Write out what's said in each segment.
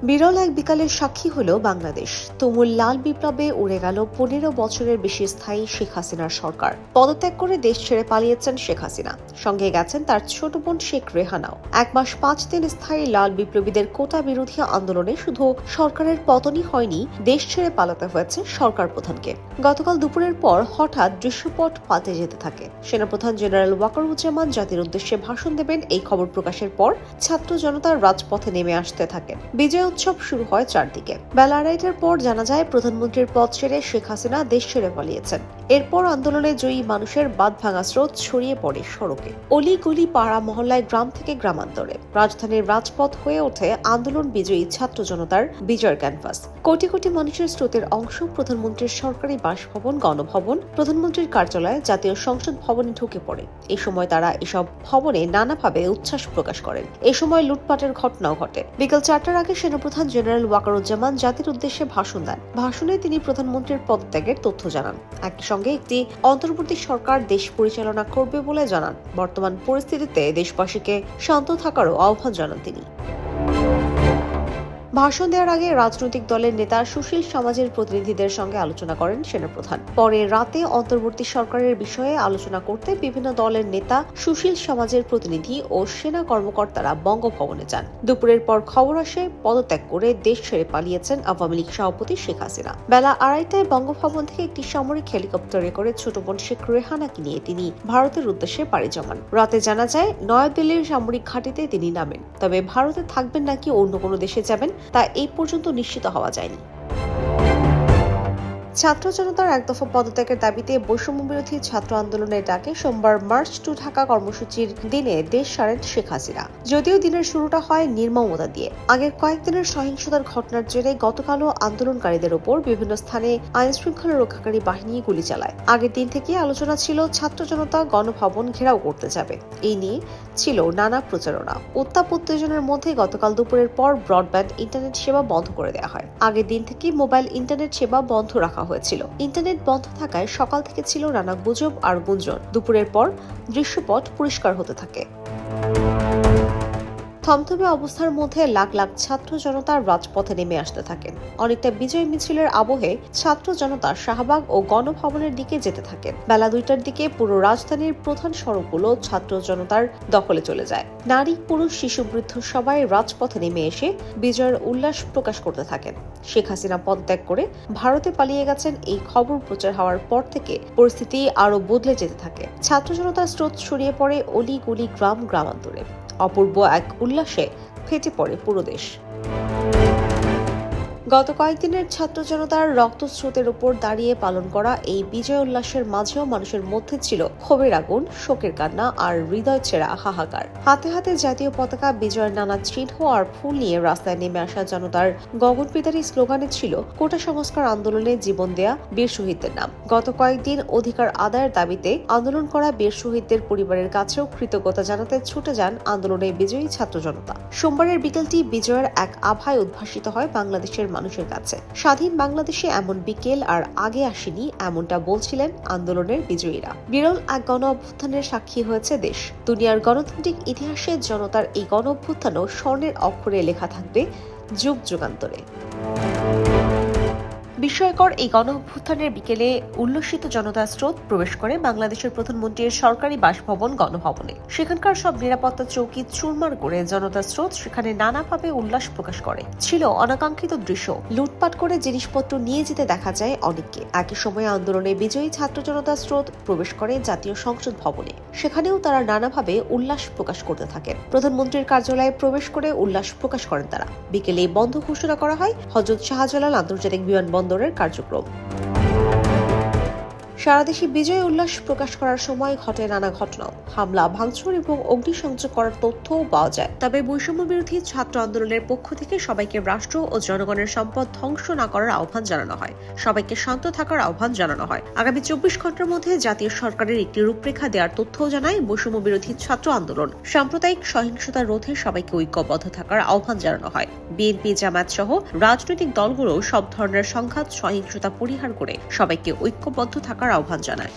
বিরল এক বিকালের সাক্ষী হল বাংলাদেশ। তুমুল লাল বিপ্লবে উড়ে গেল ১৫ বছরের বেশি স্থায়ী শেখ হাসিনার সরকার। পদত্যাগ করে দেশ ছেড়ে পালিয়েছেন শেখ হাসিনা, সঙ্গে গেছেন তার ছোট বোন শেখ রেহানাও। ১ মাস ৫ দিন স্থায়ী লাল বিপ্লবীদের কোটা বিরোধী আন্দোলনে শুধু সরকারের পতনই হয়নি, দেশ ছেড়ে পালাতে হয়েছে সরকার প্রধানকে। গতকাল দুপুরের পর হঠাৎ দৃশ্যপট পাল্টে যেতে থাকে। সেনাপ্রধান জেনারেল ওয়াকারুজ্জামান জাতির উদ্দেশ্যে ভাষণ দেবেন, এই খবর প্রকাশের পর ছাত্র জনতার রাজপথে নেমে আসতে থাকেন। বিজয় উৎসব শুরু হয় চারদিকে। বেলা ২:৩০টার পর জানা যায় প্রধানমন্ত্রীর পদ ছেড়ে শেখ হাসিনা দেশ ছেড়ে পালিয়েছেন। এরপর আন্দোলনে জয়ী মানুষের বাঁধ ভাঙা স্রোত ছড়িয়ে পড়ে সড়কে, অলি গলি পাড়া মহল্লায়, গ্রাম থেকে গ্রামান্তরে। রাজধানীর রাজপথ হয়ে ওঠে আন্দোলন বিজয়ী ছাত্র জনতার বিজয়ের ক্যানভাস। কোটি কোটি মানুষের স্রোতের অংশ প্রধানমন্ত্রীর সরকারি বাসভবন, গণভবন, প্রধানমন্ত্রীর কার্যালয়, জাতীয় সংসদ ভবনে ঢুকে পড়ে। এ সময় তারা এসব ভবনে নানাভাবে উচ্ছ্বাস প্রকাশ করেন। এ সময় লুটপাটের ঘটনাও ঘটে। বিকেল ৪টার আগে সেনাপ্রধান জেনারেল ওয়াকারুজ্জামান জাতির উদ্দেশ্যে ভাষণ দেন। ভাষণে তিনি প্রধানমন্ত্রীর পদত্যাগের তথ্য জানান। একই সঙ্গে একটি অন্তর্বর্তী সরকার দেশ পরিচালনা করবে বলে জানান। বর্তমান পরিস্থিতিতে দেশবাসীকে শান্ত থাকারও আহ্বান জানান তিনি। ভাষণ দেওয়ার আগে রাজনৈতিক দলের নেতা, সুশীল সমাজের প্রতিনিধিদের সঙ্গে আলোচনা করেন সেনাপ্রধান। পরে রাতে অন্তর্বর্তী সরকারের বিষয়ে আলোচনা করতে বিভিন্ন দলের নেতা, সুশীল সমাজের প্রতিনিধি ও সেনা কর্মকর্তারা বঙ্গভবনে যান। দুপুরের পর খবর আসে পদত্যাগ করে দেশ ছেড়ে পালিয়েছেন আওয়ামী লীগ সভাপতি শেখ হাসিনা। বেলা ২:৩০টায় বঙ্গভবন থেকে একটি সামরিক হেলিকপ্টারে করে ছোট বোন শেখ রেহানাকে নিয়ে তিনি ভারতের উদ্দেশ্যে পাড়ি জমান। রাতে জানা যায় নয়াদিল্লির সামরিক ঘাঁটিতে তিনি নামেন। তবে ভারতে থাকবেন নাকি অন্য কোনো দেশে যাবেন তা এই পর্যন্ত নিশ্চিত হওয়া যায়নি। ছাত্র জনতার একদফা পদত্যাগের দাবিতে বৈষম্য বিরোধী ছাত্র আন্দোলনের ডাকে সোমবার মার্চ টু ঢাকা কর্মসূচির দিনে দেশ ছাড়েন শেখ হাসিনা। যদিও দিনের শুরুটা হয় নির্মমতা দিয়ে। আগের কয়েকদিনের সহিংসতার ঘটনার জেরে গতকালও আন্দোলনকারীদের উপর বিভিন্ন স্থানে আইন শৃঙ্খলা রক্ষাকারী বাহিনী গুলি চালায়। আগের দিন থেকে আলোচনা ছিল ছাত্র জনতা গণভবন ঘেরাও করতে যাবে। এই নিয়ে ছিল নানা প্রচারণা। উত্তাপ উত্তেজনার মধ্যে গতকাল দুপুরের পর ব্রডব্যান্ড ইন্টারনেট সেবা বন্ধ করে দেওয়া হয়। আগের দিন থেকে মোবাইল ইন্টারনেট সেবা বন্ধ রাখা হয়েছিল। ইন্টারনেট বন্ধ থাকায় সকাল থেকে ছিল নানা গুজব আর গুঞ্জন। দুপুরের পর দৃশ্যপট পরিষ্কার হতে থাকে। থমথমে অবস্থার মধ্যে লাখ লাখ ছাত্র জনতা রাজপথে নেমে আসতে থাকেন। অনেকটা বিজয় মিছিলের আবহে ছাত্র জনতা শাহবাগ ও গণভবনের দিকে যেতে থাকেন। বেলা ২টার দিকে পুরো রাজধানীর প্রধান সড়কগুলো ছাত্র জনতার দখলে চলে যায়। নারী, পুরুষ, শিশু, বৃদ্ধ সবাই রাজপথে নেমে এসে বিজয়ের উল্লাস প্রকাশ করতে থাকেন। শেখ হাসিনা পদত্যাগ করে ভারতে পালিয়ে গেছেন, এই খবর প্রচার হওয়ার পর থেকে পরিস্থিতি আরো বদলে যেতে থাকে। ছাত্র জনতার স্রোত ছড়িয়ে পড়ে অলি গলি, গ্রাম গ্রামান্তরে। অপূর্ব এক উল্লাসে ফেটে পড়ে পুরো দেশ। গত কয়েকদিনের ছাত্র জনতার রক্তস্রোতের উপর দাঁড়িয়ে পালন করা এই বিজয় উল্লাসের মাঝেও মানুষের মধ্যে ছিল ক্ষোভের আগুন, শোকের কান্না আর হৃদয় ছেঁড়া হাহাকার। হাতে হাতে জাতীয় পতাকা, বিজয়ের নানা চিহ্ন আর ফুল নিয়ে রাস্তায় নেমে আসা জনতার গগনবিদারী স্লোগানে ছিল কোটা সংস্কার আন্দোলনে জীবন দেয়া বীর শহীদদের নাম। গত কয়েকদিন অধিকার আদায়ের দাবিতে আন্দোলন করা বীর শহীদদের পরিবারের কাছেও কৃতজ্ঞতা জানাতে ছুটে যান আন্দোলনে বিজয়ী ছাত্র জনতা। সোমবারের বিকেলটি বিজয়ের এক আভায় উদ্ভাসিত হয় বাংলাদেশের মানুষের কাছে। স্বাধীন বাংলাদেশে এমন বিকেল আর আগে আসেনি, এমনটা বলছিলেন আন্দোলনের বিজয়ীরা। বিরল এক গণ অভ্যুত্থানের সাক্ষী হয়েছে দেশ। দুনিয়ার গণতান্ত্রিক ইতিহাসে জনতার এই গণ অভ্যুত্থানও স্বর্ণের অক্ষরে লেখা থাকবে যুগ যুগান্তরে। বিস্ময়কর এই গণ অভ্যুত্থানের বিকেলে উল্লসিত জনতার স্রোত প্রবেশ করে বাংলাদেশের প্রধানমন্ত্রীর সরকারি বাসভবন, গণভবনে। সেখানকার সব নিরাপত্তা চৌকি চুরমার করে জনতার স্রোত সেখানে নানাভাবে উল্লাস প্রকাশ করে। ছিল অনাকাঙ্ক্ষিত দৃশ্য। লুটপাট করে জিনিসপত্র নিয়ে যেতে দেখা যায় অনেককে। একই সময়ে আন্দোলনে বিজয়ী ছাত্র জনতার স্রোত প্রবেশ করে জাতীয় সংসদ ভবনে। সেখানেও তারা নানাভাবে উল্লাস প্রকাশ করতে থাকেন। প্রধানমন্ত্রীর কার্যালয়ে প্রবেশ করে উল্লাস প্রকাশ করেন তারা। বিকেলে বন্ধ ঘোষণা করা হয় হযরত শাহজালাল আন্তর্জাতিক বিমানবন্দরের কার্যক্রম। সারা দেশে বিজয় উল্লাস প্রকাশ করার সময় ঘটে নানা ঘটনা, হামলা, ভাঙচুর এবং অগ্নিসংযোগ করার তথ্যও পাওয়া যায়। তবে বৈষম্য বিরোধী ছাত্র আন্দোলনের পক্ষ থেকে সবাইকে রাষ্ট্র ও জনগণের সম্পদ ধ্বংস না করার আহ্বান জানানো হয়। সবাইকে শান্ত থাকার আহ্বান জানানো হয়। আগামী ২৪ ঘন্টার মধ্যে জাতীয় সরকারের একটি রূপরেখা দেওয়ার তথ্যও জানায় বৈষম্য বিরোধী ছাত্র আন্দোলন। সাম্প্রদায়িক সহিংসতা রোধে সবাইকে ঐক্যবদ্ধ থাকার আহ্বান জানানো হয়। বিএনপি, জামায়াত সহ রাজনৈতিক দলগুলো সব ধরনের সংঘাত, সহিংসতা পরিহার করে সবাইকে ঐক্যবদ্ধ থাকার আহ্বান জানায়।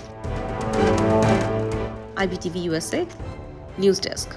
IBTV USA news desk.